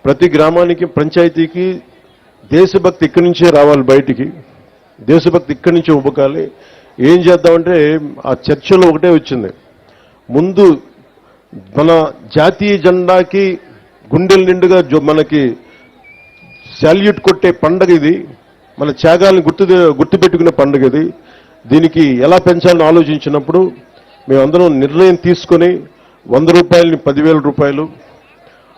ప్రతి గ్రామానికి పంచాయతీకి దేశభక్తి ఇక్కడి నుంచే రావాలి, బయటికి దేశభక్తి ఇక్కడి నుంచే ఉబ్బకాలి. ఏం చేద్దామంటే ఆ చర్చలో ఒకటే వచ్చింది, ముందు మన జాతీయ జెండాకి గుండెల నిండుగా మనకి శాల్యూట్ కొట్టే పండగ ఇది, మన త్యాగాలను గుర్తుపెట్టుకునే పండుగ ఇది. దీనికి ఎలా పెంచాలని ఆలోచించినప్పుడు మేమందరం నిర్ణయం తీసుకొని 100 రూపాయలని 10,000 రూపాయలు,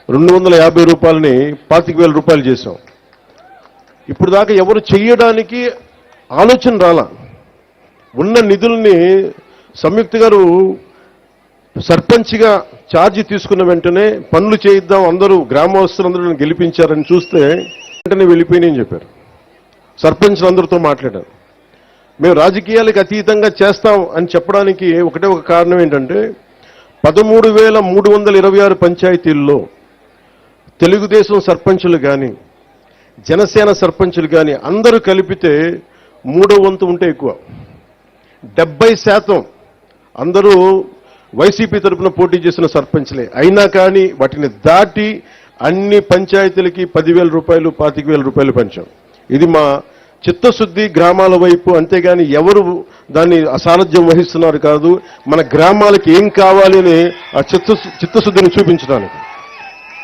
250 రూపాయలని 25,000 రూపాయలు చేశాం. ఇప్పుడు దాకా ఎవరు చెయ్యడానికి ఆలోచన రాలా. ఉన్న నిధుల్ని సంయుక్త గారు సర్పంచ్గా ఛార్జీ తీసుకున్న వెంటనే పనులు చేయిద్దాం, అందరూ గ్రామస్తులందరూ గెలిపించారని చూస్తే వెంటనే వెళ్ళిపోయినాయని చెప్పారు. సర్పంచ్లందరితో మాట్లాడారు. మేము రాజకీయాలకు అతీతంగా చేస్తాం అని చెప్పడానికి ఒకటే ఒక కారణం ఏంటంటే 13,326 పంచాయతీల్లో తెలుగుదేశం సర్పంచులు కానీ జనసేన సర్పంచులు కానీ అందరూ కలిపితే 3వ వంతు ఉంటే ఎక్కువ. 70% అందరూ వైసీపీ తరఫున పోటీ చేసిన సర్పంచ్లే. అయినా కానీ వాటిని దాటి అన్ని పంచాయతీలకి 10,000 రూపాయలు 25,000 రూపాయలు పంచాం. ఇది మా చిత్తశుద్ధి గ్రామాల వైపు, అంతేగాని ఎవరు దాన్ని అసారథ్యం వహిస్తున్నారు కాదు, మన గ్రామాలకి ఏం కావాలి అని ఆ చిత్తశుద్ధిని చూపించడానికి.